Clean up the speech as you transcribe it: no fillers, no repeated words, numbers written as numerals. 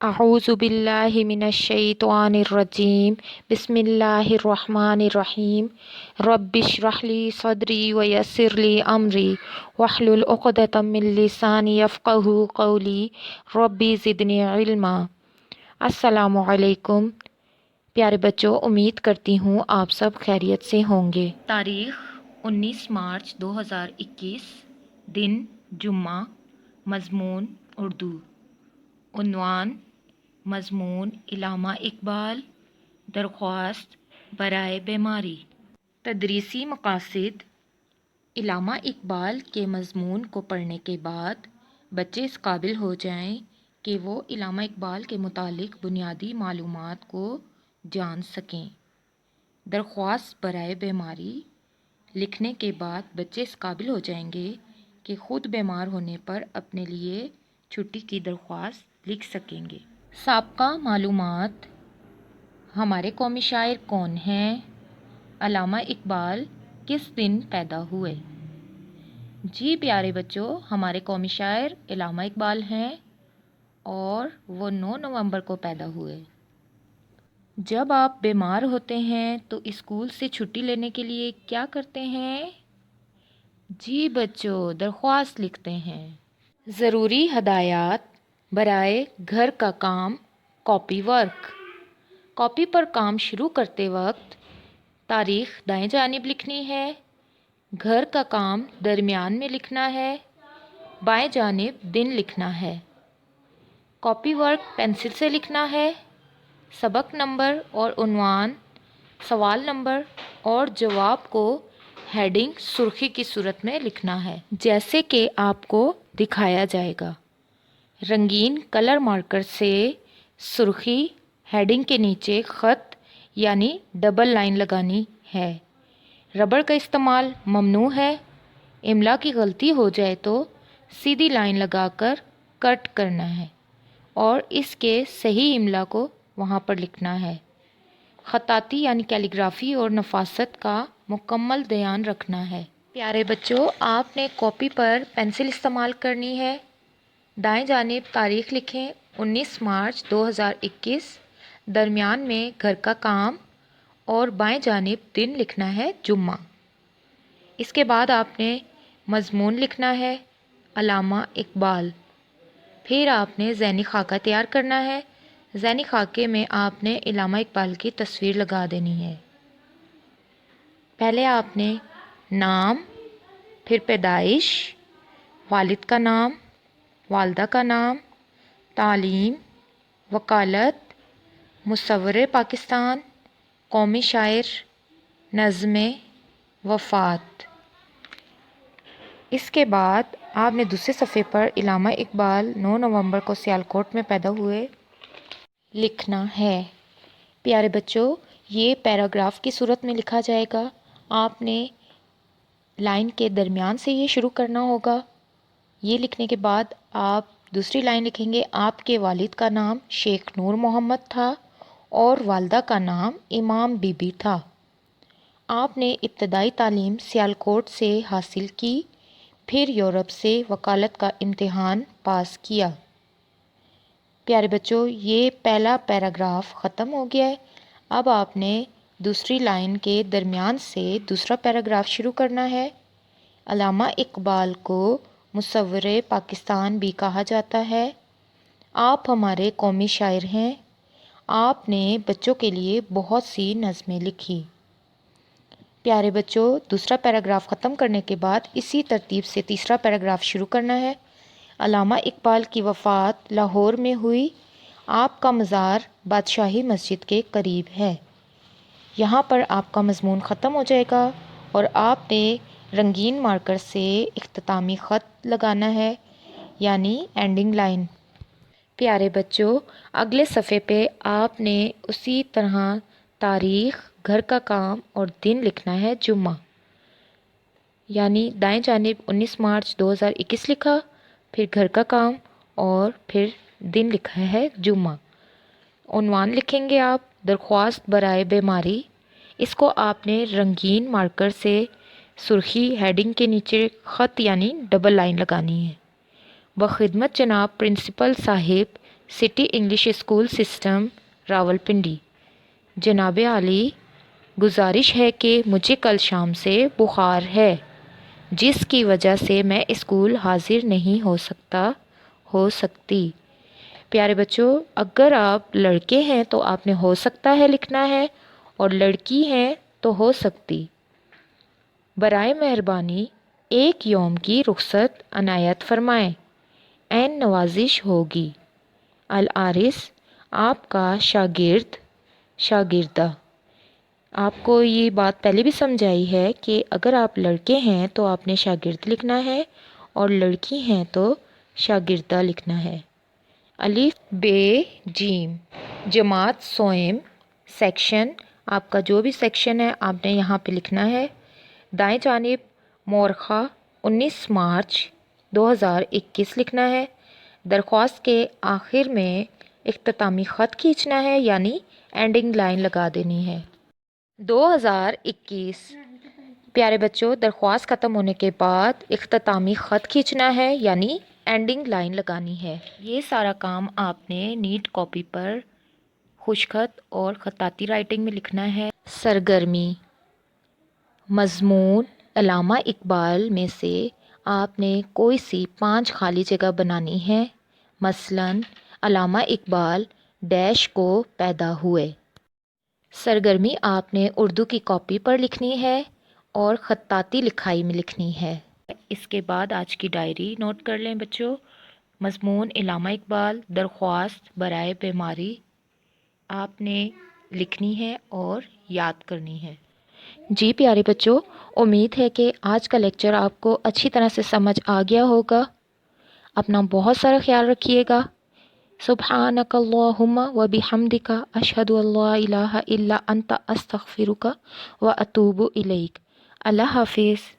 अऊज़ु बिल्लाहि मिनश्शैतानिर्रजीम बिस्मिल्लाहिर्रहमानिर्रहीम रब्बिश्रहली सदरी वयस्सिरली अमरी वहलुल उक़दतम मिन लिसानी यफ़क़हू क़ौली रब्बी ज़िदनी इल्मा। अस्सलामु अलैकुम प्यारे बच्चों, उम्मीद करती हूँ आप सब खैरियत से होंगे। तारीख़ 19 मार्च 2021, दिन जुम्मा, मज़मून उर्दू। उन्वान मज़मून इल्लामा इकबाल, दरख्वास्त बराए बीमारी। तदरीसी मकासद। इल्लामा इकबाल के मज़मून को पढ़ने के बाद बच्चे इस काबिल हो जाएं कि वो इल्लामा इकबाल के मुतालिक बुनियादी मालूमात को जान सकें। दरख्वास्त बराए बीमारी लिखने के बाद बच्चे इस काबिल हो जाएंगे कि ख़ुद बीमार होने पर अपने लिए छुट्टी की दरख्वास्त लिख सकेंगे। साबका मालूमात। हमारे कौमी शायर कौन हैं? अल्लामा इकबाल किस दिन पैदा हुए? जी प्यारे बच्चों, हमारे कौमी शायर अल्लामा इकबाल हैं और वो 9 नवंबर को पैदा हुए। जब आप बीमार होते हैं तो स्कूल से छुट्टी लेने के लिए क्या करते हैं? जी बच्चों, दरख्वास्त लिखते हैं। ज़रूरी हदायत बराए घर का काम, कॉपी वर्क। कॉपी पर काम शुरू करते वक्त तारीख़ दाएं जानिब लिखनी है, घर का काम दरमियान में लिखना है, बाएं जानिब दिन लिखना है। कॉपी वर्क पेंसिल से लिखना है। सबक नंबर और उन्वान, सवाल नंबर और जवाब को हेडिंग सुर्खी की सूरत में लिखना है, जैसे कि आपको दिखाया जाएगा। रंगीन कलर मार्कर से सुर्खी हेडिंग के नीचे ख़त यानी डबल लाइन लगानी है। रबड़ का इस्तेमाल ममनू है। इमला की गलती हो जाए तो सीधी लाइन लगाकर कट करना है और इसके सही इमला को वहाँ पर लिखना है। ख़ताती यानी कैलीग्राफी और नफासत का मुकम्मल ध्यान रखना है। प्यारे बच्चों, आपने कॉपी पर पेंसिल इस्तेमाल करनी है। दाएं जानिब तारीख़ लिखें 19 मार्च 2021, दरमियान में घर का काम और बाएं जानिब दिन लिखना है जुम्मा। इसके बाद आपने मज़मून लिखना है अल्लामा इकबाल। फिर आपने ज़ैनी खाका तैयार करना है। ज़ैनी खाके में आपने अल्लामा इकबाल की तस्वीर लगा देनी है। पहले आपने नाम, फिर पैदाइश, वालिद का नाम, वालदा का नाम, तालीम, वकालत, मुसव्वरे पाकिस्तान, कौमी शायर, नज़्में, वफ़ात। इसके बाद आपने दूसरे सफ़े पर अल्लामा इकबाल 9 नवंबर को सियालकोट में पैदा हुए लिखना है। प्यारे बच्चों, ये पैराग्राफ की सूरत में लिखा जाएगा। आपने लाइन के दरमियान से ये शुरू करना होगा। ये लिखने के बाद आप दूसरी लाइन लिखेंगे, आपके वालिद का नाम शेख नूर मोहम्मद था और वालदा का नाम इमाम बीबी था। आपने इब्तदाई तालीम सियालकोट से हासिल की, फिर यूरोप से वकालत का इम्तिहान पास किया। प्यारे बच्चों, ये पहला पैराग्राफ ख़त्म हो गया है। अब आपने दूसरी लाइन के दरमियान से दूसरा पैराग्राफ शुरू करना है। अल्लामा इकबाल को मुसव्वरे पाकिस्तान भी कहा जाता है। आप हमारे कौमी शायर हैं। आपने बच्चों के लिए बहुत सी नज़में लिखी। प्यारे बच्चों, दूसरा पैराग्राफ ख़त्म करने के बाद इसी तरतीब से तीसरा पैराग्राफ शुरू करना है। अल्लामा इकबाल की वफ़ात लाहौर में हुई। आपका मज़ार बादशाही मस्जिद के करीब है। यहाँ पर आपका मज़मून ख़त्म हो जाएगा और आपने रंगीन मार्कर से इख्तितामी ख़त लगाना है यानी एंडिंग लाइन। प्यारे बच्चों, अगले सफ़े पे आपने उसी तरह तारीख़, घर का काम और दिन लिखना है जुम्मा। यानी दाएं जानिब 19 मार्च 2021 लिखा, फिर घर का काम और फिर दिन लिखा है जुम्मा। उन्वान लिखेंगे आप दरख्वास्त बराए बीमारी। इसको आपने रंगीन मार्कर से सुर्खी हेडिंग के नीचे ख़त यानी डबल लाइन लगानी है। बख़िदमत जनाब प्रिंसिपल साहिब city English school system Rawalpindi. جناب عالی، گزارش ہے کہ مجھے کل شام سے بخار ہے، جس کی وجہ سے میں اسکول حاضر نہیں ہو سکتی۔ پیارے بچوں، اگر آپ لڑکے ہیں تو آپ نے ہو سکتا ہے لکھنا ہے، اور لڑکی ہیں تو ہو سکتی۔ برائے مہربانی ایک یوم کی رخصت عنایت فرمائیں، عین نوازش ہوگی۔ العارض، آپ کا شاگردہ۔ آپ کو یہ بات پہلے بھی سمجھائی ہے کہ اگر آپ لڑکے ہیں تو آپ نے شاگرد لکھنا ہے، اور لڑکی ہیں تو شاگردہ لکھنا ہے۔ الف بے جیم، جماعت سوئم، سیکشن، آپ کا جو بھی سیکشن ہے آپ نے یہاں پہ لکھنا ہے۔ دائیں جانب مورخہ 19 مارچ 2021 لکھنا ہے۔ درخواست کے آخر میں اختتامی خط کھینچنا ہے، یعنی اینڈنگ لائن لگا دینی ہے۔ 2021 پیارے بچوں، درخواست ختم ہونے کے بعد اختتامی خط کھینچنا ہے، یعنی اینڈنگ لائن لگانی ہے۔ یہ سارا کام آپ نے نیٹ کاپی پر خوش خط اور خطاطی رائٹنگ میں لکھنا ہے۔ سرگرمی، مضمون علامہ اقبال میں سے آپ نے کوئی سی 5 خالی جگہ بنانی ہے۔ مثلاً علامہ اقبال ڈیش کو پیدا ہوئے۔ سرگرمی آپ نے اردو کی کاپی پر لکھنی ہے اور خطاطی لکھائی میں لکھنی ہے۔ اس کے بعد آج کی ڈائری نوٹ کر لیں بچوں۔ مضمون علامہ اقبال، درخواست برائے بیماری آپ نے لکھنی ہے اور یاد کرنی ہے۔ جی پیارے بچوں، امید ہے کہ آج کا لیکچر آپ کو اچھی طرح سے سمجھ آ گیا ہوگا۔ اپنا بہت سارا خیال رکھیے گا۔ سبحانک اللہم و بحمدک اشہد ان لا الہ الا انت استغفرک و اتوب الیک۔ اللہ حافظ۔